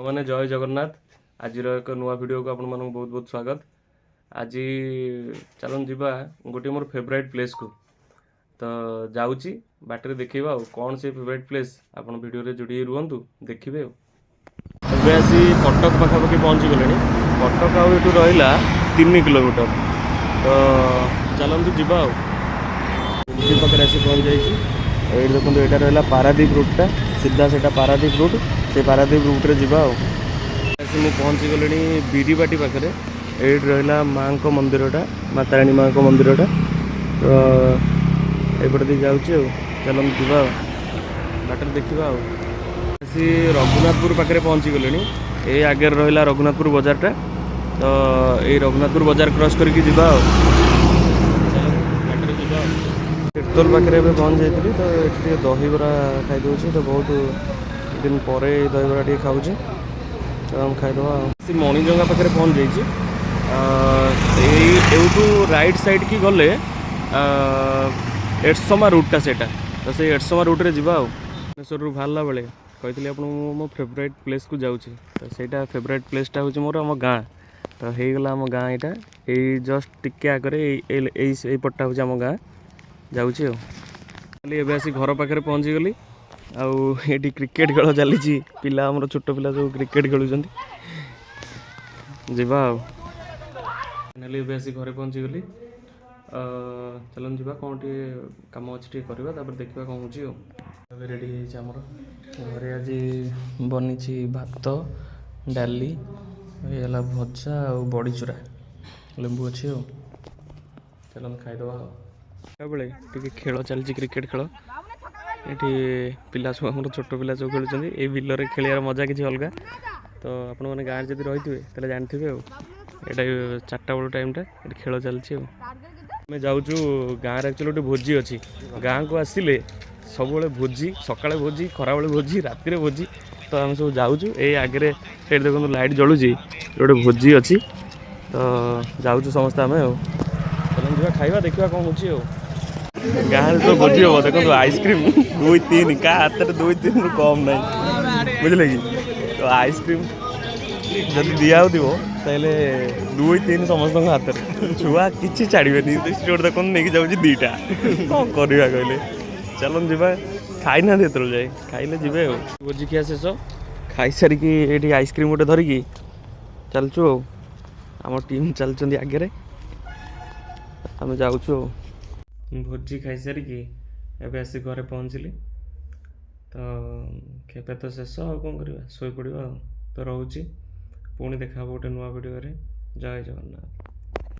ମାନେ ଜୟ ଜଗନ୍ନାଥ। ଆଜିର ଏକ ନୂଆ ଭିଡ଼ିଓକୁ ଆପଣମାନଙ୍କୁ ବହୁତ ବହୁତ ସ୍ୱାଗତ। ଆଜି ଚାଲନ୍ତୁ ଯିବା ଗୋଟିଏ ମୋର ଫେଭରାଇଟ୍ ପ୍ଲେସ୍କୁ। ତ ଯାଉଛି ବାଟରେ ଦେଖିବା ଆଉ କ'ଣ ସେ ଫେଭରାଇଟ୍ ପ୍ଲେସ୍। ଆପଣ ଭିଡ଼ିଓରେ ଯୋଡ଼ି ରୁହନ୍ତୁ, ଦେଖିବେ ଆଉ। ଏବେ ଆସି କଟକ ପାଖାପାଖି ପହଞ୍ଚିଗଲେଣି। କଟକ ଆଉ ଏଠୁ ରହିଲା 3 କିଲୋମିଟର। ତ ଚାଲନ୍ତୁ ଯିବା ଆଉ। ଏଠି ପାଖରେ ଆସି ପହଞ୍ଚିଯାଇଛି। ଏଇଠି ଦେଖନ୍ତୁ, ଏଇଟା ରହିଲା ପାରାଦ୍ୱୀପ ରୁଟ୍ଟା, ସିଧା ସେଇଟା ପାରାଦ୍ୱୀପ ରୁଟ୍। ସେ ପାରାଦ୍ୱୀପ ରୁଟ୍ରେ ଯିବା ଆଉ। ଆସି ମୁଁ ପହଞ୍ଚିଗଲିଣି ବିରିବାଟି ପାଖରେ। ଏଇଠି ରହିଲା ମାଆଙ୍କ ମନ୍ଦିରଟା, ମା ତାରିଣୀ ମାଆଙ୍କ ମନ୍ଦିରଟା। ତ ଏପଟେ ଦେଇ ଯାଉଛି ଆଉ। ଚାଲନ୍ତୁ ଯିବା ଆଉ, ବାଟରେ ଦେଖିବା ଆଉ। ଆସି ରଘୁନାଥପୁର ପାଖରେ ପହଞ୍ଚିଗଲିଣି। ଏଇ ଆଗରେ ରହିଲା ରଘୁନାଥପୁର ବଜାରଟା। ତ ଏଇ ରଘୁନାଥପୁର ବଜାର କ୍ରସ୍ କରିକି ଯିବା ଆଉ। ବାଟରେ ଯିବା ଆଉ। ତିର୍ତ୍ତୋଲ ପାଖରେ ଏବେ ପହଞ୍ଚି ଯାଇଥିଲି। ତ ଏଠି ଟିକେ ଦହିବରା ଖାଇଦେଉଛି। ତ ବହୁତ ଦିନ ପରେ ଏଇ ଦହିବରା ଟିକେ ଖାଉଛି। ତ ଆମେ ଖାଇଦେବା ଆଉ। ସେ ମଣିଜଙ୍ଗା ପାଖରେ ପହଞ୍ଚି ଯାଇଛି। ଏଇଠୁ ରାଇଟ୍ ସାଇଡ଼୍ କି ଗଲେ ଏରସମା ରୁଟ୍ଟା ସେଇଟା। ତ ସେଇ ଏରସମା ରୁଟ୍ରେ ଯିବା ଆଉ। ଭୁବନେଶ୍ୱରରୁ ବାହାରିଲା ବେଳେ କହିଥିଲି ଆପଣଙ୍କୁ ମୁଁ ମୋ ଫେଭରାଇଟ୍ ପ୍ଲେସ୍କୁ ଯାଉଛି। ତ ସେଇଟା ଫେଭରାଇଟ୍ ପ୍ଲେସ୍ଟା ହେଉଛି ମୋର ଆମ ଗାଁ। ତ ହେଇଗଲା ଆମ ଗାଁ ଏଇଟା। ଏଇ ଜଷ୍ଟ ଟିକେ ଆଗରେ ଏଇପଟଟା ହେଉଛି ଆମ ଗାଁ। ଯାଉଛି ଆଉ। ଏବେ ଆସି ଘର ପାଖରେ ପହଞ୍ଚିଗଲି। ଆଉ ଏଠି କ୍ରିକେଟ୍ ଖେଳ ଚାଲିଛି। ପିଲା ଆମର ଛୋଟ ପିଲା ସବୁ କ୍ରିକେଟ୍ ଖେଳୁଛନ୍ତି। ଯିବା ଆଉ। ଫାଇନାଲି ଏବେ ଆସି ଘରେ ପହଞ୍ଚିଗଲି। ଚାଲନ୍ତୁ ଯିବା, କ'ଣ ଟିକେ କାମ ଅଛି ଟିକେ କରିବା, ତାପରେ ଦେଖିବା କ'ଣ ହେଉଛି ଆଉ। ଏବେ ରେଡ଼ି ହେଇଯାଇଛି ଆମର। ଘରେ ଆଜି ବନିଛି ଭାତ, ଡାଲି, ହେଲା ଭଜା ଆଉ ବଡ଼ିଚୁରା, ଲେମ୍ବୁ ଅଛି ଆଉ। ଚାଲନ୍ତୁ ଖାଇଦେବା ଆଉ। ବେଳେ ଟିକେ ଖେଳ ଚାଲିଛି, କ୍ରିକେଟ୍ ଖେଳ। ଏଠି ପିଲା ସବୁ ଆମର ଛୋଟ ପିଲା ସବୁ ଖେଳୁଛନ୍ତି। ଏଇ ବିଲରେ ଖେଳିବାର ମଜା କିଛି ଅଲଗା। ତ ଆପଣମାନେ ଗାଁରେ ଯଦି ରହିଥିବେ ତାହେଲେ ଜାଣିଥିବେ ଆଉ। ଏଇଟା 4ଟା ବେଳ ଟାଇମ୍ଟା, ଏଠି ଖେଳ ଚାଲିଛି ଆଉ। ଆମେ ଯାଉଛୁ ଗାଁରେ। ଆକ୍ଚୁଆଲି ଗୋଟେ ଭୋଜି ଅଛି। ଗାଁକୁ ଆସିଲେ ସବୁବେଳେ ଭୋଜି, ସକାଳେ ଭୋଜି, ଖରାବେଳେ ଭୋଜି, ରାତିରେ ଭୋଜି। ତ ଆମେ ସବୁ ଯାଉଛୁ। ଏଇ ଆଗରେ ସେଇଠି ଦେଖନ୍ତୁ ଲାଇଟ୍ ଜଳୁଛି, ଗୋଟେ ଭୋଜି ଅଛି। ତ ଯାଉଛୁ ସମସ୍ତେ ଆମେ ଆଉ। ଚାଲନ୍ତୁ ଯିବା, ଖାଇବା, ଦେଖିବା କ'ଣ ହେଉଛି ଆଉ। ଗାଁରେ ତ ଭୋଜି ହବ, ଦେଖନ୍ତୁ ଆଇସ୍କ୍ରିମ୍ 2-3, କାହା ହାତରେ 2-3ରୁ କମ୍ ନାହିଁ, ବୁଝିଲେ କି। ତ ଆଇସ୍କ୍ରିମ୍ ଯଦି ଦିଆହେଉଥିବ ତାହେଲେ 2-3 ସମସ୍ତଙ୍କ ହାତରେ। ଛୁଆ କିଛି ଛାଡ଼ିବେନି। ଗୋଟେ ଦେଖନ୍ତୁ ନେଇକି ଯାଉଛି 2ଟା। କ'ଣ କରିବା କହିଲେ। ଚାଲନ୍ତୁ ଯିବା। ଖାଇନାହାନ୍ତି ଏତେବେଳେ ଯାଏ, ଖାଇଲେ ଯିବେ ଆଉ। ଭୋଜି ଖିଆ ଶେଷ। ଖାଇସାରିକି ଏଇଠି ଆଇସ୍କ୍ରିମ୍ ଗୋଟେ ଧରିକି ଚାଲିଛୁ ଆଉ। ଆମ ଟିମ୍ ଚାଲିଛନ୍ତି ଆଗରେ, ଆମେ ଯାଉଛୁ ଆଉ। ଭୋଜି ଖାଇସାରିକି ଏବେ ଆସି ଘରେ ପହଞ୍ଚିଲି। ତ ଖିଆପିଆ ତ ଶେଷ, ଆଉ କ'ଣ କରିବା, ଶୋଇପଡ଼ିବା ଆଉ। ତ ରହୁଛି, ପୁଣି ଦେଖା ହେବ ଗୋଟେ ନୂଆ ଭିଡ଼ିଓରେ। ଜୟ ଜଗନ୍ନାଥ।